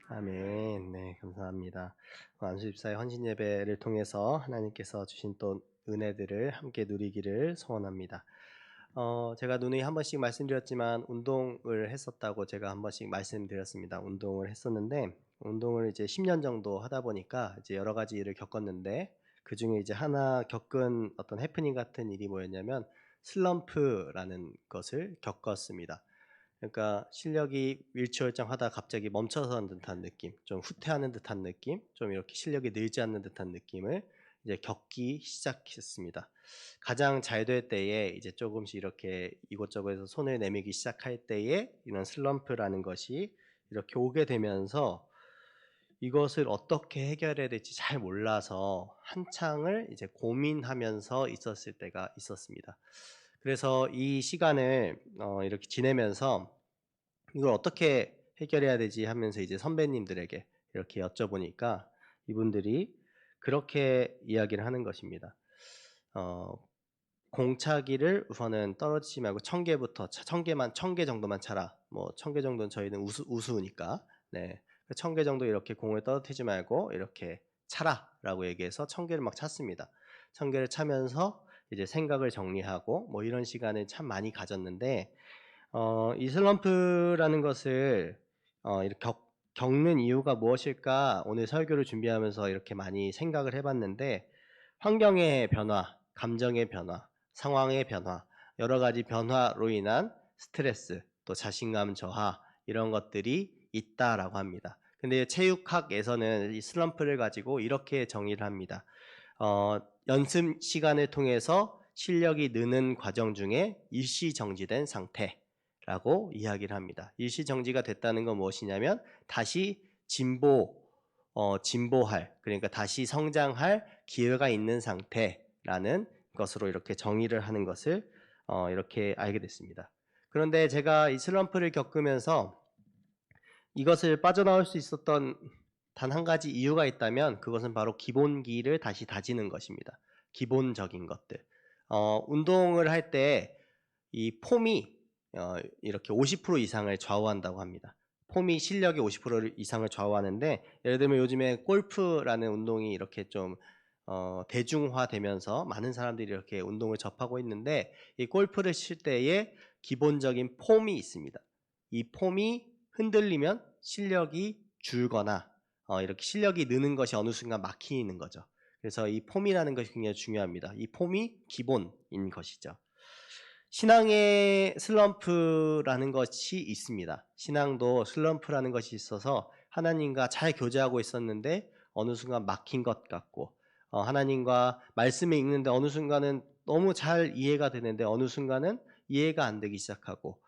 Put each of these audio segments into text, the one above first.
아멘. 네, 감사합니다. 안수집사의 헌신 예배를 통해서 하나님께서 주신 또 은혜들을 함께 누리기를 소원합니다. 제가 누누이 한 번씩 말씀드렸지만 운동을 했었다고 제가 한 번씩 말씀드렸습니다. 운동을 했었는데 운동을 이제 10년 정도 하다 보니까 이제 여러 가지 일을 겪었는데 그 중에 이제 하나 겪은 어떤 해프닝 같은 일이 뭐였냐면 슬럼프라는 것을 겪었습니다. 그러니까 실력이 일취월장하다 갑자기 멈춰서는 듯한 느낌, 좀 후퇴하는 듯한 느낌, 좀 이렇게 실력이 늘지 않는 듯한 느낌을 이제 겪기 시작했습니다. 가장 잘 될 때에 이제 조금씩 이렇게 이곳저곳에서 손을 내밀기 시작할 때에 이런 슬럼프라는 것이 이렇게 오게 되면서 이것을 어떻게 해결해야 될지 잘 몰라서 한창을 이제 고민하면서 있었을 때가 있었습니다. 그래서 이 시간을 이렇게 지내면서 이걸 어떻게 해결해야 되지 하면서 이제 선배님들에게 이렇게 여쭤보니까 이분들이 그렇게 이야기를 하는 것입니다. 어, 공차기를 우선은 떨어지지 말고 1000개부터 1000개 정도만 차라. 뭐 1000개 정도는 저희는 우수니까. 네. 1000개 정도 이렇게 공을 떨어뜨리지 말고 이렇게 차라라고 얘기해서 1000개를 막 찼습니다. 1000개를 차면서 이제 생각을 정리하고 뭐 이런 시간을 참 많이 가졌는데 이 슬럼프라는 것을 이렇게 겪는 이유가 무엇일까 오늘 설교를 준비하면서 이렇게 많이 생각을 해봤는데 환경의 변화, 감정의 변화, 상황의 변화, 여러 가지 변화로 인한 스트레스, 또 자신감 저하 이런 것들이 있다라고 합니다. 근데 체육학에서는 이 슬럼프를 가지고 이렇게 정의를 합니다. 연습 시간을 통해서 실력이 느는 과정 중에 일시 정지된 상태라고 이야기를 합니다. 일시 정지가 됐다는 건 무엇이냐면 다시 진보할, 그러니까 다시 성장할 기회가 있는 상태라는 것으로 이렇게 정의를 하는 것을 이렇게 알게 됐습니다. 그런데 제가 이 슬럼프를 겪으면서 이것을 빠져나올 수 있었던 단 한 가지 이유가 있다면 그것은 바로 기본기를 다시 다지는 것입니다. 기본적인 것들. 운동을 할 때 이 폼이 이렇게 50% 이상을 좌우한다고 합니다. 폼이 실력의 50% 이상을 좌우하는데 예를 들면 요즘에 골프라는 운동이 이렇게 좀 대중화되면서 많은 사람들이 이렇게 운동을 접하고 있는데 이 골프를 칠 때에 기본적인 폼이 있습니다. 이 폼이 흔들리면 실력이 줄거나 이렇게 실력이 느는 것이 어느 순간 막히는 거죠. 그래서 이 폼이라는 것이 굉장히 중요합니다. 이 폼이 기본인 것이죠. 신앙의 슬럼프라는 것이 있습니다. 신앙도 슬럼프라는 것이 있어서 하나님과 잘 교제하고 있었는데 어느 순간 막힌 것 같고 하나님과 말씀을 읽는데 어느 순간은 너무 잘 이해가 되는데 어느 순간은 이해가 안 되기 시작하고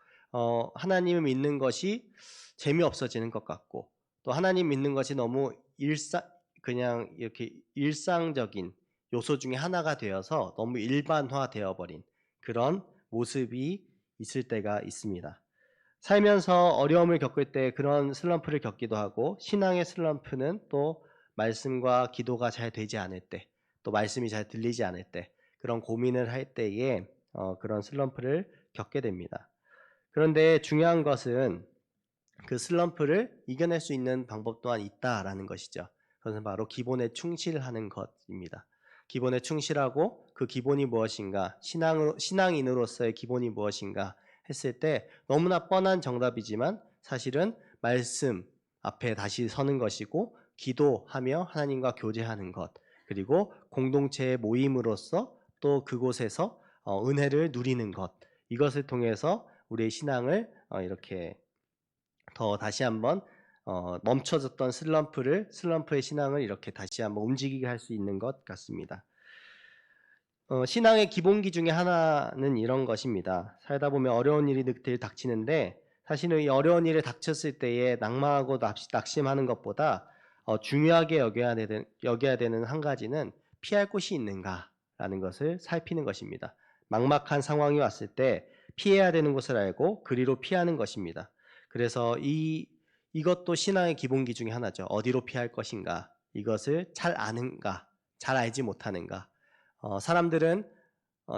하나님을 믿는 것이 재미없어지는 것 같고 또 하나님 믿는 것이 너무 그냥 이렇게 일상적인 요소 중에 하나가 되어서 너무 일반화되어 버린 그런 모습이 있을 때가 있습니다. 살면서 어려움을 겪을 때 그런 슬럼프를 겪기도 하고 신앙의 슬럼프는 또 말씀과 기도가 잘 되지 않을 때, 또 말씀이 잘 들리지 않을 때 그런 고민을 할 때에 그런 슬럼프를 겪게 됩니다. 그런데 중요한 것은 그 슬럼프를 이겨낼 수 있는 방법 또한 있다라는 것이죠. 그것은 바로 기본에 충실하는 것입니다. 기본에 충실하고 그 기본이 무엇인가, 신앙인으로서의 기본이 무엇인가 했을 때 너무나 뻔한 정답이지만 사실은 말씀 앞에 다시 서는 것이고 기도하며 하나님과 교제하는 것, 그리고 공동체의 모임으로서 또 그곳에서 은혜를 누리는 것, 이것을 통해서 우리의 신앙을 이렇게 더 다시 한번 멈춰졌던 슬럼프의 신앙을 이렇게 다시 한번 움직이게 할 수 있는 것 같습니다. 신앙의 기본기 중에 하나는 이런 것입니다. 살다 보면 어려운 일이 늘 닥치는데 사실은 이 어려운 일에 닥쳤을 때에 낙망하고 낙심하는 것보다 중요하게 여겨야 되는 한 가지는 피할 곳이 있는가라는 것을 살피는 것입니다. 막막한 상황이 왔을 때 피해야 되는 곳을 알고 그리로 피하는 것입니다. 그래서 이것도 신앙의 기본기 중에 하나죠. 어디로 피할 것인가? 이것을 잘 아는가? 잘 알지 못하는가? 사람들은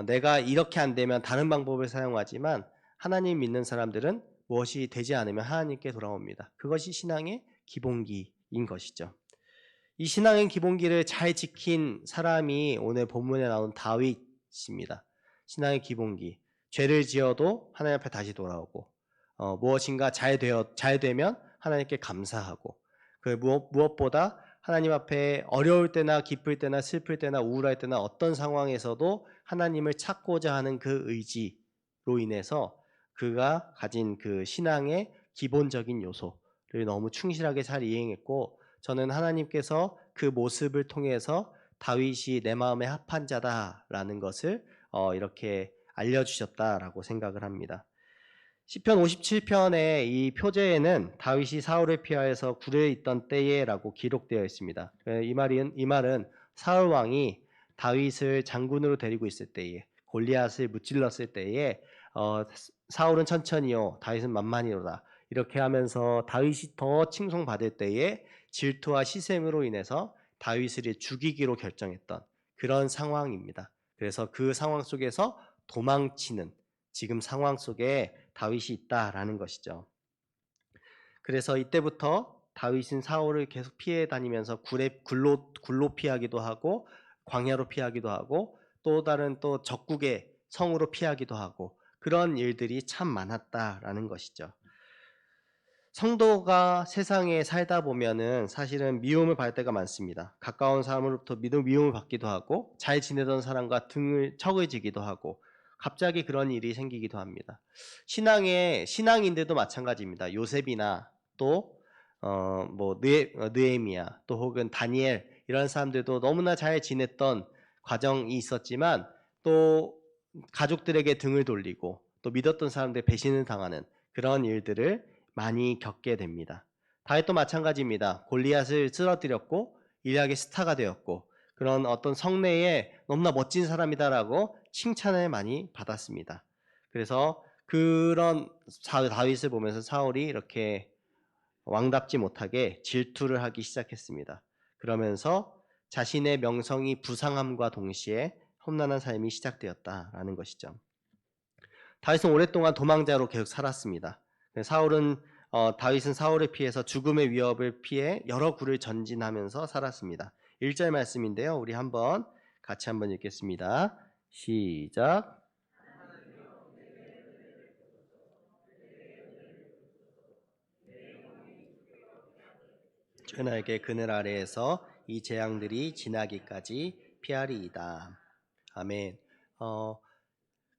내가 이렇게 안 되면 다른 방법을 사용하지만 하나님 믿는 사람들은 무엇이 되지 않으면 하나님께 돌아옵니다. 그것이 신앙의 기본기인 것이죠. 이 신앙의 기본기를 잘 지킨 사람이 오늘 본문에 나온 다윗입니다. 신앙의 기본기. 죄를 지어도 하나님 앞에 다시 돌아오고, 무엇인가 잘 되면 하나님께 감사하고, 무엇보다 하나님 앞에 어려울 때나 기쁠 때나 슬플 때나 우울할 때나 어떤 상황에서도 하나님을 찾고자 하는 그 의지로 인해서 그가 가진 그 신앙의 기본적인 요소를 너무 충실하게 잘 이행했고, 저는 하나님께서 그 모습을 통해서 다윗이 내 마음에 합한 자다라는 것을 이렇게 알려주셨다라고 생각을 합니다. 시편 57편의 이 표제에는 다윗이 사울을 피하여서 굴에 있던 때에라고 기록되어 있습니다. 이 말은 사울 왕이 다윗을 장군으로 데리고 있을 때에, 골리앗을 무찔렀을 때에 사울은 천천히요 다윗은 만만히로다 이렇게 하면서 다윗이 더 칭송받을 때에 질투와 시샘으로 인해서 다윗을 죽이기로 결정했던 그런 상황입니다. 그래서 그 상황 속에서 도망치는 지금 상황 속에 다윗이 있다라는 것이죠. 그래서 이때부터 다윗은 사울을 계속 피해 다니면서 굴로 피하기도 하고 광야로 피하기도 하고 또 다른 또 적국의 성으로 피하기도 하고 그런 일들이 참 많았다라는 것이죠. 성도가 세상에 살다 보면은 사실은 미움을 받을 때가 많습니다. 가까운 사람으로부터 미움을 받기도 하고 잘 지내던 사람과 척을 지기도 하고 갑자기 그런 일이 생기기도 합니다. 신앙인들도 마찬가지입니다. 요셉이나 또 느헤미야 또 혹은 다니엘 이런 사람들도 너무나 잘 지냈던 과정이 있었지만 또 가족들에게 등을 돌리고 또 믿었던 사람들 배신을 당하는 그런 일들을 많이 겪게 됩니다. 다윗도 마찬가지입니다. 골리앗을 쓰러뜨렸고 일약의 스타가 되었고 그런 어떤 성내에 너무나 멋진 사람이다라고 칭찬을 많이 받았습니다. 그래서 그런 다윗을 보면서 사울이 이렇게 왕답지 못하게 질투를 하기 시작했습니다. 그러면서 자신의 명성이 부상함과 동시에 험난한 삶이 시작되었다라는 것이죠. 다윗은 오랫동안 도망자로 계속 살았습니다. 다윗은 사울을 피해서 죽음의 위협을 피해 여러 굴을 전진하면서 살았습니다. 1절 말씀인데요. 우리 같이 한번 읽겠습니다. 시작. 나에게 그늘 아래에서 이 재앙들이 지나기까지 피하리이다. 아멘.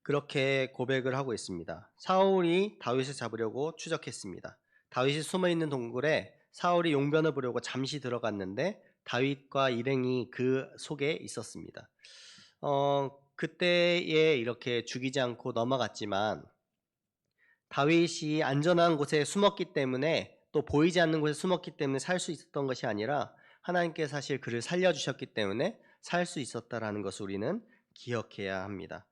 그렇게 고백을 하고 있습니다. 사울이 다윗을 잡으려고 추적했습니다. 다윗이 숨어있는 동굴에 사울이 용변을 보려고 잠시 들어갔는데 다윗과 일행이 그 속에 있었습니다. 그때에 이렇게 죽이지 않고 넘어갔지만 다윗이 안전한 곳에 숨었기 때문에 또 보이지 않는 곳에 숨었기 때문에 살 수 있었던 것이 아니라 하나님께 사실 그를 살려주셨기 때문에 살 수 있었다라는 것을 우리는 기억해야 합니다.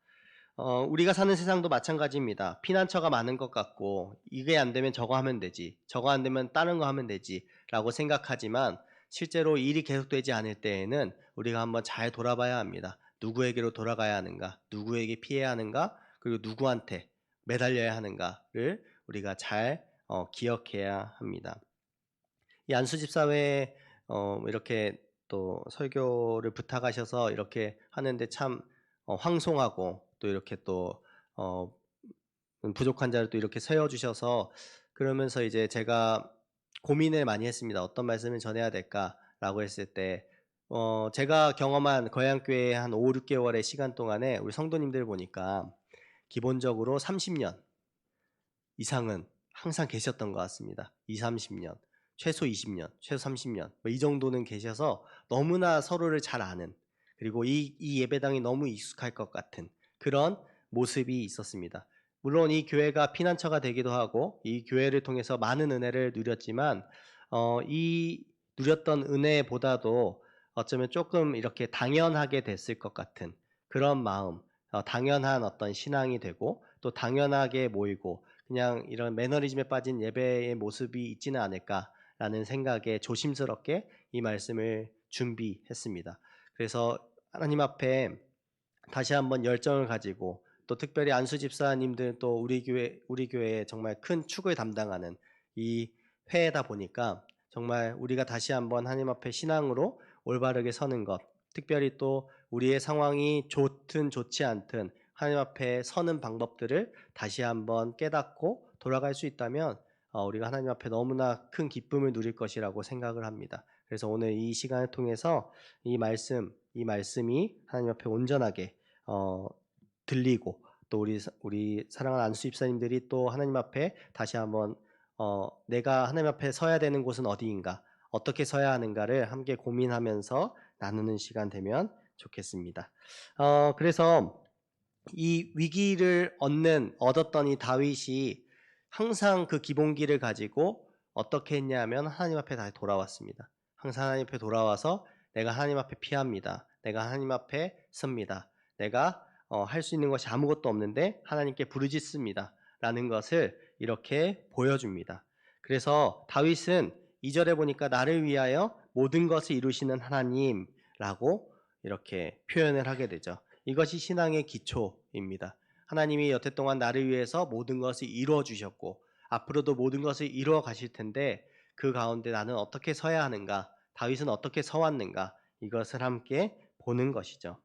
우리가 사는 세상도 마찬가지입니다. 피난처가 많은 것 같고 이게 안 되면 저거 하면 되지, 저거 안 되면 다른 거 하면 되지 라고 생각하지만 실제로 일이 계속되지 않을 때에는 우리가 한번 잘 돌아봐야 합니다. 누구에게로 돌아가야 하는가, 누구에게 피해야 하는가, 그리고 누구한테 매달려야 하는가를 우리가 잘 기억해야 합니다. 이 안수집사회 이렇게 또 설교를 부탁하셔서 이렇게 하는데 참 황송하고 또 이렇게 또 부족한 자를 또 이렇게 세워주셔서 그러면서 이제 제가 고민을 많이 했습니다. 어떤 말씀을 전해야 될까라고 했을 때 제가 경험한 거양교회 한 5, 6개월의 시간 동안에 우리 성도님들 보니까 기본적으로 30년 이상은 항상 계셨던 것 같습니다. 20, 30년, 최소 20년, 최소 30년 이 정도는 계셔서 너무나 서로를 잘 아는 그리고 이 예배당이 너무 익숙할 것 같은 그런 모습이 있었습니다. 물론 이 교회가 피난처가 되기도 하고 이 교회를 통해서 많은 은혜를 누렸지만 이 누렸던 은혜보다도 어쩌면 조금 이렇게 당연하게 됐을 것 같은 그런 마음, 당연한 어떤 신앙이 되고 또 당연하게 모이고 그냥 이런 매너리즘에 빠진 예배의 모습이 있지는 않을까라는 생각에 조심스럽게 이 말씀을 준비했습니다. 그래서 하나님 앞에 다시 한번 열정을 가지고 또 특별히 안수 집사님들 또 우리 교회에 정말 큰 축을 담당하는 이 회에다 보니까 정말 우리가 다시 한번 하나님 앞에 신앙으로 올바르게 서는 것, 특별히 또 우리의 상황이 좋든 좋지 않든 하나님 앞에 서는 방법들을 다시 한번 깨닫고 돌아갈 수 있다면 우리가 하나님 앞에 너무나 큰 기쁨을 누릴 것이라고 생각을 합니다. 그래서 오늘 이 시간을 통해서 이 말씀이 하나님 앞에 온전하게 들리고 또 우리 사랑하는 안수 집사님들이 또 하나님 앞에 다시 한번 내가 하나님 앞에 서야 되는 곳은 어디인가, 어떻게 서야 하는가를 함께 고민하면서 나누는 시간 되면 좋겠습니다. 그래서 이 위기를 얻었던 이 다윗이 항상 그 기본기를 가지고 어떻게 했냐면 하나님 앞에 다시 돌아왔습니다. 항상 하나님 앞에 돌아와서 내가 하나님 앞에 피합니다. 내가 하나님 앞에 섭니다. 내가 할 수 있는 것이 아무것도 없는데 하나님께 부르짖습니다. 라는 것을 이렇게 보여줍니다. 그래서 다윗은 2절에 보니까 나를 위하여 모든 것을 이루시는 하나님라고 이렇게 표현을 하게 되죠. 이것이 신앙의 기초입니다. 하나님이 여태 동안 나를 위해서 모든 것을 이루어 주셨고 앞으로도 모든 것을 이루어 가실 텐데 그 가운데 나는 어떻게 서야 하는가, 다윗은 어떻게 서왔는가, 이것을 함께 보는 것이죠.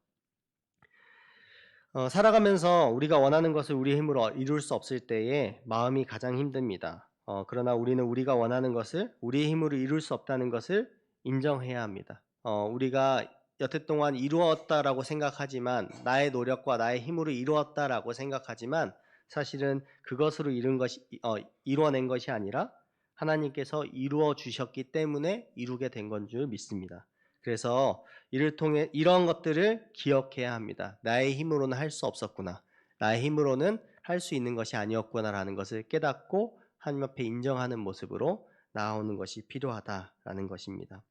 살아가면서 우리가 원하는 것을 우리 힘으로 이룰 수 없을 때에 마음이 가장 힘듭니다. 그러나 우리는 우리가 원하는 것을 우리의 힘으로 이룰 수 없다는 것을 인정해야 합니다. 우리가 여태 동안 이루었다라고 생각하지만 나의 노력과 나의 힘으로 이루었다라고 생각하지만 사실은 그것으로 이루어낸 것이 아니라 하나님께서 이루어 주셨기 때문에 이루게 된 건 줄 믿습니다. 그래서 이를 통해 이런 것들을 기억해야 합니다. 나의 힘으로는 할 수 없었구나. 나의 힘으로는 할 수 있는 것이 아니었구나라는 것을 깨닫고 하나님 앞에 인정하는 모습으로 나아오는 것이 필요하다라는 것입니다.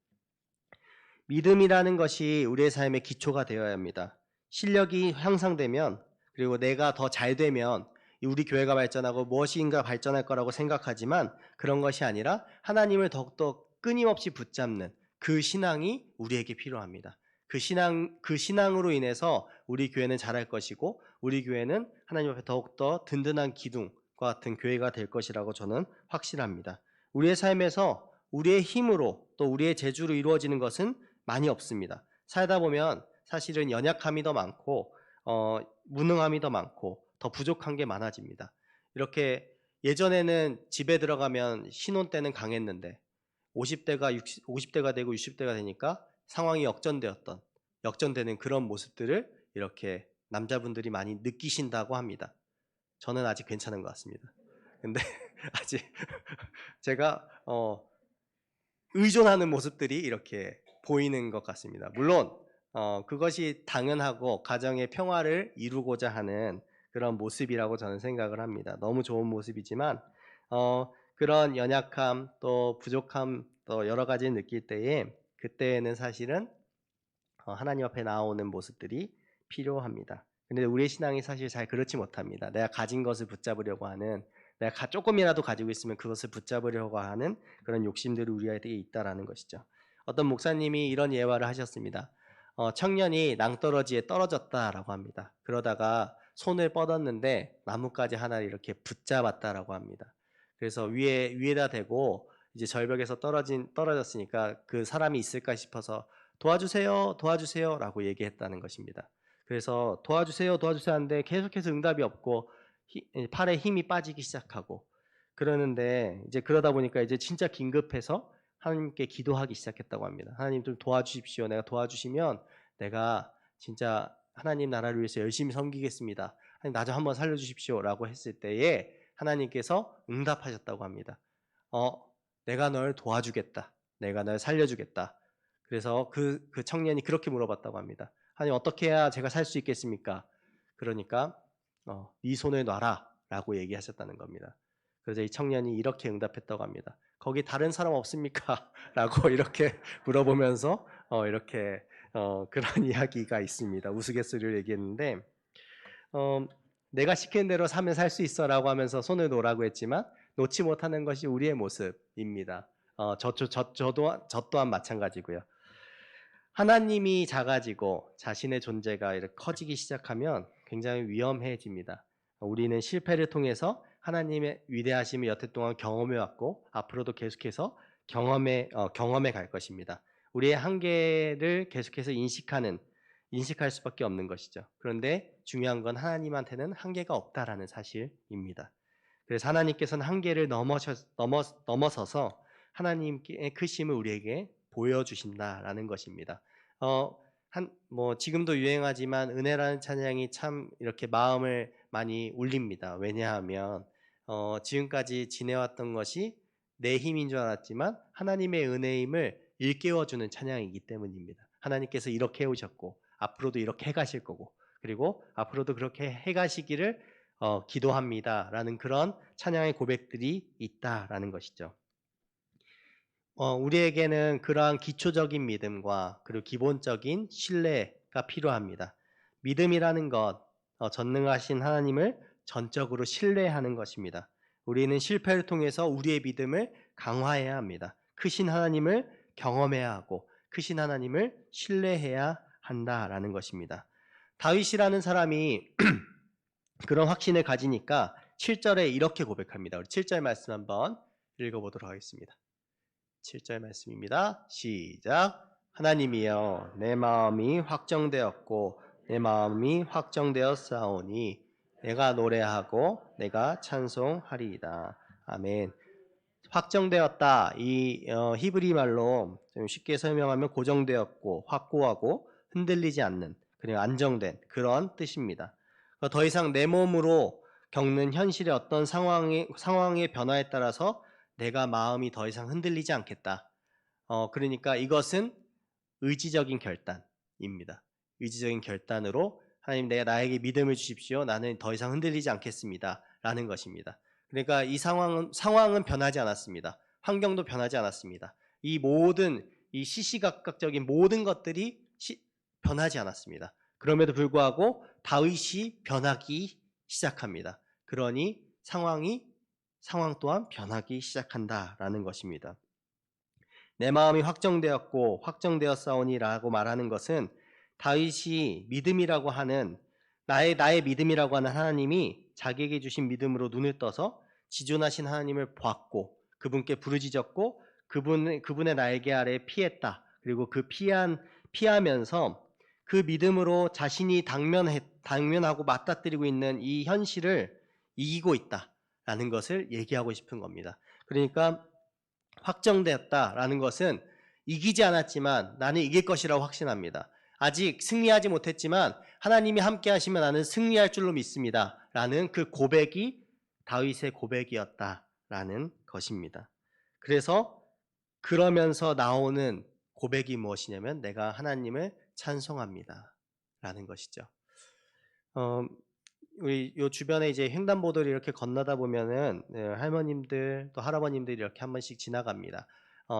믿음이라는 것이 우리의 삶의 기초가 되어야 합니다. 실력이 향상되면 그리고 내가 더 잘 되면 우리 교회가 발전하고 무엇인가 발전할 거라고 생각하지만 그런 것이 아니라 하나님을 더욱더 끊임없이 붙잡는 그 신앙이 우리에게 필요합니다. 그 신앙으로 인해서 우리 교회는 잘할 것이고 우리 교회는 하나님 앞에 더욱더 든든한 기둥과 같은 교회가 될 것이라고 저는 확신합니다. 우리의 삶에서 우리의 힘으로 또 우리의 재주로 이루어지는 것은 많이 없습니다. 살다 보면 사실은 연약함이 더 많고 무능함이 더 많고 더 부족한 게 많아집니다. 이렇게 예전에는 집에 들어가면 신혼 때는 강했는데 50대가 되고 60대가 되니까 상황이 역전되는 그런 모습들을 이렇게 남자분들이 많이 느끼신다고 합니다. 저는 아직 괜찮은 것 같습니다. 근데 아직 제가 의존하는 모습들이 이렇게 보이는 것 같습니다. 물론 그것이 당연하고 가정의 평화를 이루고자 하는 그런 모습이라고 저는 생각을 합니다. 너무 좋은 모습이지만 그런 연약함 또 부족함 또 여러 가지 느낄 때에 그때에는 사실은 하나님 앞에 나오는 모습들이 필요합니다. 근데 우리의 신앙이 사실 잘 그렇지 못합니다. 내가 가진 것을 붙잡으려고 하는 내가 조금이라도 가지고 있으면 그것을 붙잡으려고 하는 그런 욕심들이 우리에게 있다라는 것이죠. 어떤 목사님이 이런 예화를 하셨습니다. 청년이 낭떠러지에 떨어졌다라고 합니다. 그러다가 손을 뻗었는데 나뭇가지 하나를 이렇게 붙잡았다라고 합니다. 그래서 위에다 대고 이제 절벽에서 떨어졌으니까 그 사람이 있을까 싶어서 도와주세요라고 얘기했다는 것입니다. 그래서 도와주세요 하는데 계속해서 응답이 없고 팔에 힘이 빠지기 시작하고 그러는데 이제 그러다 보니까 이제 진짜 긴급해서 하나님께 기도하기 시작했다고 합니다. 하나님 좀 도와주십시오. 내가 도와주시면 내가 진짜 하나님 나라를 위해서 열심히 섬기겠습니다. 하나님 나 좀 한번 살려주십시오라고 했을 때에 하나님께서 응답하셨다고 합니다. 내가 널 도와주겠다. 내가 널 살려주겠다. 그래서 그 청년이 그렇게 물어봤다고 합니다. 하나님 어떻게 해야 제가 살 수 있겠습니까? 그러니까 네 손을 놔라라고 얘기하셨다는 겁니다. 그래서 이 청년이 이렇게 응답했다고 합니다. 거기 다른 사람 없습니까? 라고 이렇게 물어보면서 이렇게 그런 이야기가 있습니다. 우스갯소리를 얘기했는데 내가 시키는 대로 사면 살 수 있어라고 하면서 손을 놓으라고 했지만 놓지 못하는 것이 우리의 모습입니다. 저 또한 마찬가지고요. 하나님이 작아지고 자신의 존재가 이렇게 커지기 시작하면 굉장히 위험해집니다. 우리는 실패를 통해서 하나님의 위대하심을 여태 동안 경험해왔고 앞으로도 계속해서 경험에 갈 것입니다. 우리의 한계를 계속해서 인식할 수밖에 없는 것이죠. 그런데 중요한 건 하나님한테는 한계가 없다라는 사실입니다. 그래서 하나님께서는 한계를 넘어서서 하나님의 크심을 우리에게 보여주신다라는 것입니다. 지금도 유행하지만 은혜라는 찬양이 참 이렇게 마음을 많이 울립니다. 왜냐하면 지금까지 지내왔던 것이 내 힘인 줄 알았지만 하나님의 은혜임을 일깨워주는 찬양이기 때문입니다. 하나님께서 이렇게 해오셨고 앞으로도 이렇게 해가실 거고 그리고 앞으로도 그렇게 해가시기를 기도합니다라는 그런 찬양의 고백들이 있다라는 것이죠. 우리에게는 그러한 기초적인 믿음과 그리고 기본적인 신뢰가 필요합니다. 믿음이라는 것, 전능하신 하나님을 전적으로 신뢰하는 것입니다. 우리는 실패를 통해서 우리의 믿음을 강화해야 합니다. 크신 하나님을 경험해야 하고 크신 하나님을 신뢰해야 한다라는 것입니다. 다윗이라는 사람이 그런 확신을 가지니까 7절에 이렇게 고백합니다. 우리 7절 말씀 한번 읽어보도록 하겠습니다. 7절 말씀입니다. 시작. 하나님이여 내 마음이 확정되었고 내 마음이 확정되었사오니 내가 노래하고 내가 찬송하리이다. 아멘. 확정되었다. 이 히브리 말로 좀 쉽게 설명하면 고정되었고 확고하고 흔들리지 않는 그리고 안정된 그런 뜻입니다. 더 이상 내 몸으로 겪는 현실의 어떤 상황의 변화에 따라서 내가 마음이 더 이상 흔들리지 않겠다. 그러니까 이것은 의지적인 결단입니다. 의지적인 결단으로 하나님 나에게 믿음을 주십시오. 나는 더 이상 흔들리지 않겠습니다. 라는 것입니다. 그러니까 이 상황은 변하지 않았습니다. 환경도 변하지 않았습니다. 이 시시각각적인 모든 것들이 변하지 않았습니다. 그럼에도 불구하고 다윗이 변하기 시작합니다. 그러니 상황 또한 변하기 시작한다라는 것입니다. 내 마음이 확정되었고 확정되었사오니라고 말하는 것은 다윗이 믿음이라고 하는 나의 믿음이라고 하는 하나님이 자기에게 주신 믿음으로 눈을 떠서 지존하신 하나님을 보았고 그분께 부르짖었고 그분의 날개 아래 피했다. 그리고 피하면서 그 믿음으로 자신이 당면하고 맞닥뜨리고 있는 이 현실을 이기고 있다라는 것을 얘기하고 싶은 겁니다. 그러니까 확정되었다라는 것은 이기지 않았지만 나는 이길 것이라고 확신합니다. 아직 승리하지 못했지만 하나님이 함께 하시면 나는 승리할 줄로 믿습니다. 라는 그 고백이 다윗의 고백이었다라는 것입니다. 그래서 그러면서 나오는 고백이 무엇이냐면 내가 하나님을 찬송합니다. 라는 것이죠. 우리 요 주변에 이제 횡단보도를 이렇게 건너다 보면은 할머님들 또 할아버님들이 이렇게 한 번씩 지나갑니다.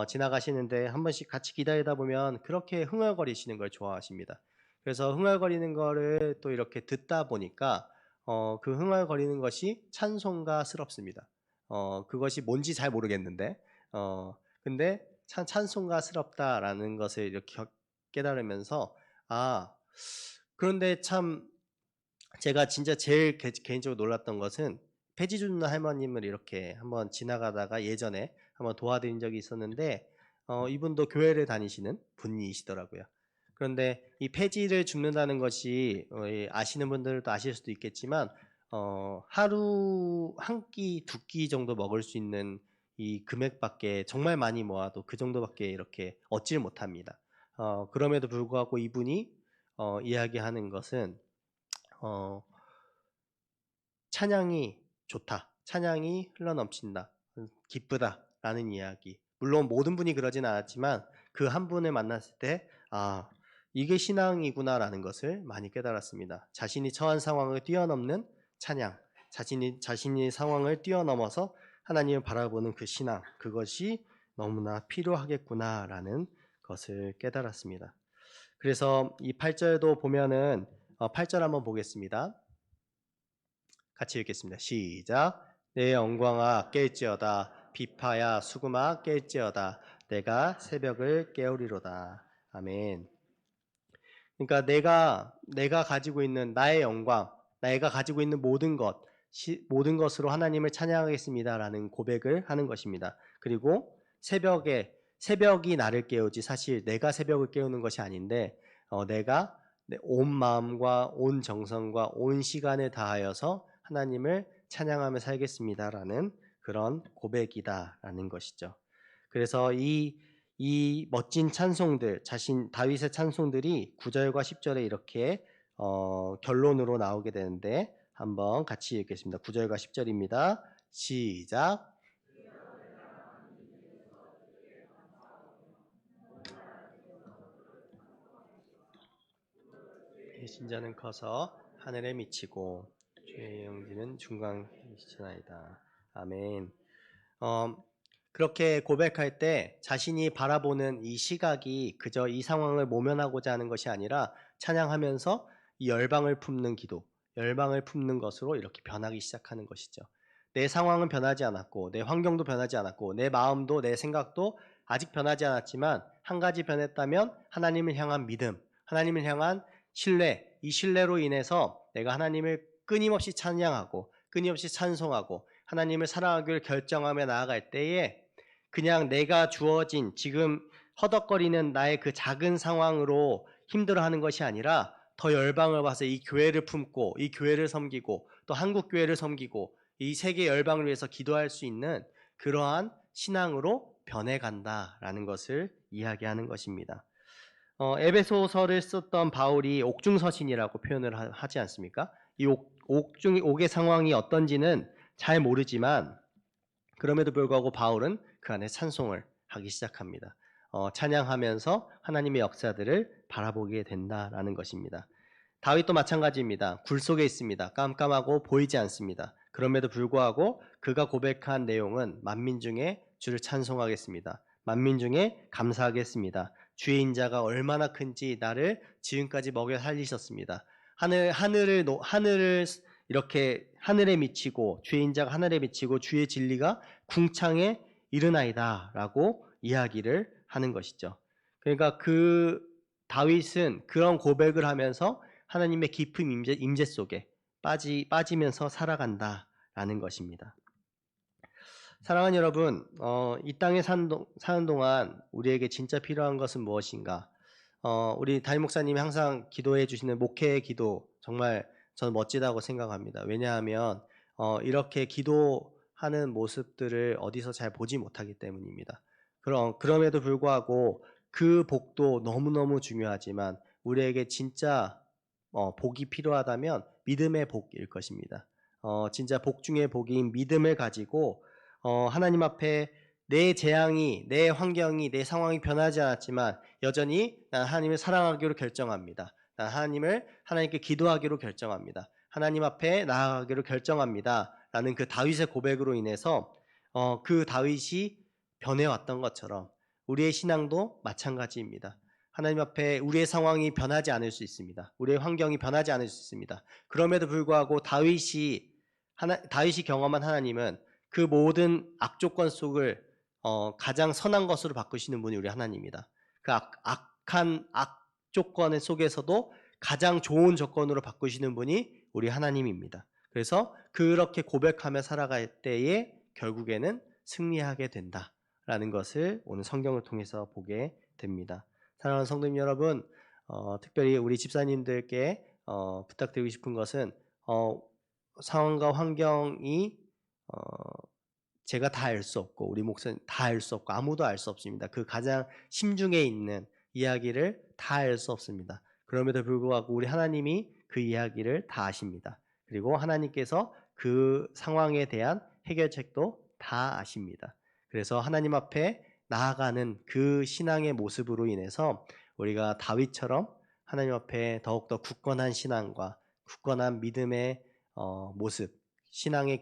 지나가시는데 한 번씩 같이 기다리다 보면 그렇게 흥얼거리시는 걸 좋아하십니다. 그래서 흥얼거리는 거를 또 이렇게 듣다 보니까 그 흥얼거리는 것이 찬송가스럽습니다. 그것이 뭔지 잘 모르겠는데 근데 찬송가스럽다라는 것을 이렇게 깨달으면서 그런데 참 제가 진짜 제일 개인적으로 놀랐던 것은 폐지준 할머님을 이렇게 한번 지나가다가 예전에 한번 도와드린 적이 있었는데 이분도 교회를 다니시는 분이시더라고요. 그런데 이 폐지를 줍는다는 것이 아시는 분들도 아실 수도 있겠지만 하루 한 끼, 두 끼 정도 먹을 수 있는 이 금액밖에 정말 많이 모아도 그 정도밖에 이렇게 얻질 못합니다. 그럼에도 불구하고 이분이 이야기하는 것은 찬양이 좋다. 찬양이 흘러넘친다. 기쁘다라는 이야기. 물론 모든 분이 그러진 않았지만 그 한 분을 만났을 때 이게 신앙이구나라는 것을 많이 깨달았습니다. 자신이 처한 상황을 뛰어넘는 찬양, 자신이 상황을 뛰어넘어서 하나님을 바라보는 그 신앙, 그것이 너무나 필요하겠구나라는 것을 깨달았습니다. 그래서 이 8절도 보면은 8절 한번 보겠습니다. 같이 읽겠습니다. 시작. 내 영광아 깰지어다. 비파야 수금아 깰지어다. 내가 새벽을 깨우리로다. 아멘. 그러니까 내가 가지고 있는 나의 영광, 내가 가지고 있는 모든 것으로 하나님을 찬양하겠습니다라는 고백을 하는 것입니다. 그리고 새벽이 나를 깨우지 사실 내가 새벽을 깨우는 것이 아닌데 내가 온 마음과 온 정성과 온 시간을 다하여서 하나님을 찬양하며 살겠습니다라는 그런 고백이다라는 것이죠. 그래서 이 멋진 찬송들, 다윗의 찬송들이 9절과 10절에 이렇게 결론으로 나오게 되는데 한번 같이 읽겠습니다. 9절과 10절입니다. 시작. 신자는 커서 하늘에 미치고 주의 영지는 중강이시나이다. 아멘. 그렇게 고백할 때 자신이 바라보는 이 시각이 그저 이 상황을 모면하고자 하는 것이 아니라 찬양하면서 이 열방을 품는 기도, 열방을 품는 것으로 이렇게 변하기 시작하는 것이죠. 내 상황은 변하지 않았고 내 환경도 변하지 않았고 내 마음도 내 생각도 아직 변하지 않았지만 한 가지 변했다면 하나님을 향한 믿음, 하나님을 향한 신뢰, 이 신뢰로 인해서 내가 하나님을 끊임없이 찬양하고 끊임없이 찬송하고 하나님을 사랑하기를 결정하며 나아갈 때에 그냥 내가 주어진 지금 허덕거리는 나의 그 작은 상황으로 힘들어하는 것이 아니라 더 열방을 봐서 이 교회를 품고 이 교회를 섬기고 또 한국 교회를 섬기고 이 세계 열방을 위해서 기도할 수 있는 그러한 신앙으로 변해간다라는 것을 이야기하는 것입니다. 에베소서를 썼던 바울이 옥중서신이라고 표현을 하지 않습니까? 이 옥의 상황이 어떤지는 잘 모르지만 그럼에도 불구하고 바울은 그 안에 찬송을 하기 시작합니다. 찬양하면서 하나님의 역사들을 바라보게 된다라는 것입니다. 다윗도 마찬가지입니다. 굴 속에 있습니다. 깜깜하고 보이지 않습니다. 그럼에도 불구하고 그가 고백한 내용은 만민 중에 주를 찬송하겠습니다. 만민 중에 감사하겠습니다. 주의 인자가 얼마나 큰지 나를 지금까지 먹여 살리셨습니다. 하늘을 이렇게 하늘에 미치고 주의 인자가 하늘에 미치고 주의 진리가 궁창에 이르나이다라고 이야기를 하는 것이죠. 그러니까 그 다윗은 그런 고백을 하면서 하나님의 깊은 임재 속에 빠지면서 살아간다라는 것입니다. 사랑하는 여러분, 이 땅에 사는 동안 우리에게 진짜 필요한 것은 무엇인가? 우리 담임 목사님이 항상 기도해 주시는 목회의 기도 정말 저는 멋지다고 생각합니다. 왜냐하면 이렇게 기도하는 모습들을 어디서 잘 보지 못하기 때문입니다. 그럼에도 불구하고 그 복도 너무너무 중요하지만 우리에게 진짜 복이 필요하다면 믿음의 복일 것입니다. 진짜 복 중의 복인 믿음을 가지고 하나님 앞에 내 재앙이, 내 환경이, 내 상황이 변하지 않았지만 여전히 난 하나님을 사랑하기로 결정합니다. 난 하나님께 기도하기로 결정합니다. 하나님 앞에 나아가기로 결정합니다. 라는 그 다윗의 고백으로 인해서 그 다윗이 변해왔던 것처럼 우리의 신앙도 마찬가지입니다. 하나님 앞에 우리의 상황이 변하지 않을 수 있습니다. 우리의 환경이 변하지 않을 수 있습니다. 그럼에도 불구하고 다윗이 경험한 하나님은 그 모든 악조건 속을 가장 선한 것으로 바꾸시는 분이 우리 하나님입니다. 그 악한 악조건 속에서도 가장 좋은 조건으로 바꾸시는 분이 우리 하나님입니다. 그래서 그렇게 고백하며 살아갈 때에 결국에는 승리하게 된다라는 것을 오늘 성경을 통해서 보게 됩니다. 사랑하는 성도님 여러분, 특별히 우리 집사님들께 부탁드리고 싶은 것은 상황과 환경이 제가 다 알 수 없고 우리 목사님 다 알 수 없고 아무도 알 수 없습니다. 그 가장 심중에 있는 이야기를 다 알 수 없습니다. 그럼에도 불구하고 우리 하나님이 그 이야기를 다 아십니다. 그리고 하나님께서 그 상황에 대한 해결책도 다 아십니다. 그래서 하나님 앞에 나아가는 그 신앙의 모습으로 인해서 우리가 다윗처럼 하나님 앞에 더욱더 굳건한 신앙과 굳건한 믿음의 모습, 신앙의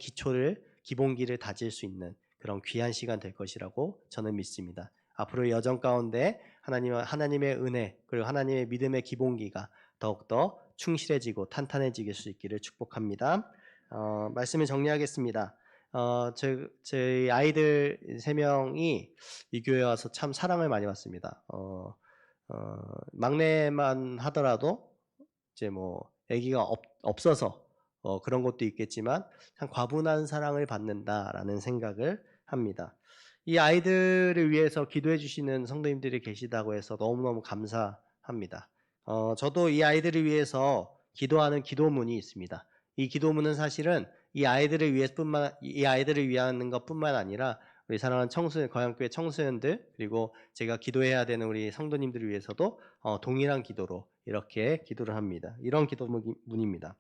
기본기를 다질 수 있는 그런 귀한 시간 될 것이라고 저는 믿습니다. 앞으로의 여정 가운데 하나님의 은혜 그리고 하나님의 믿음의 기본기가 더욱더 충실해지고 탄탄해질 수 있기를 축복합니다. 말씀을 정리하겠습니다. 저희 아이들 3명이 이 교회에 와서 참 사랑을 많이 받습니다. 막내만 하더라도 이제 뭐 아기가 없어서 그런 것도 있겠지만 참 과분한 사랑을 받는다라는 생각을 합니다. 이 아이들을 위해서 기도해 주시는 성도님들이 계시다고 해서 너무너무 감사합니다. 저도 이 아이들을 위해서 기도하는 기도문이 있습니다. 이 기도문은 사실은 이 아이들을 위한 것뿐만 아니라 우리 사랑하는 청소년, 거양교회 청소년들, 그리고 제가 기도해야 되는 우리 성도님들을 위해서도 동일한 기도로 이렇게 기도를 합니다. 이런 기도문입니다.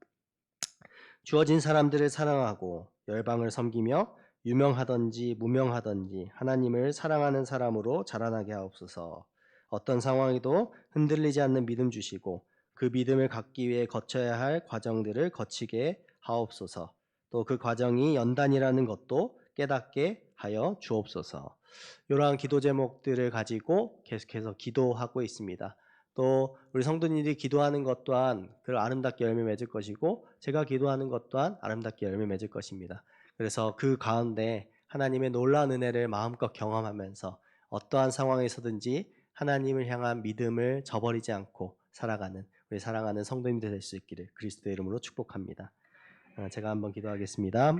주어진 사람들을 사랑하고 열방을 섬기며 유명하든지 무명하든지 하나님을 사랑하는 사람으로 자라나게 하옵소서. 어떤 상황에도 흔들리지 않는 믿음 주시고 그 믿음을 갖기 위해 거쳐야 할 과정들을 거치게 하옵소서. 또 그 과정이 연단이라는 것도 깨닫게 하여 주옵소서. 이러한 기도 제목들을 가지고 계속해서 기도하고 있습니다. 또 우리 성도님들이 기도하는 것 또한 그 아름답게 열매 맺을 것이고 제가 기도하는 것 또한 아름답게 열매 맺을 것입니다. 그래서 그 가운데 하나님의 놀라운 은혜를 마음껏 경험하면서 어떠한 상황에서든지 하나님을 향한 믿음을 저버리지 않고 살아가는 우리 사랑하는 성도님들 될 수 있기를 그리스도의 이름으로 축복합니다. 제가 한번 기도하겠습니다.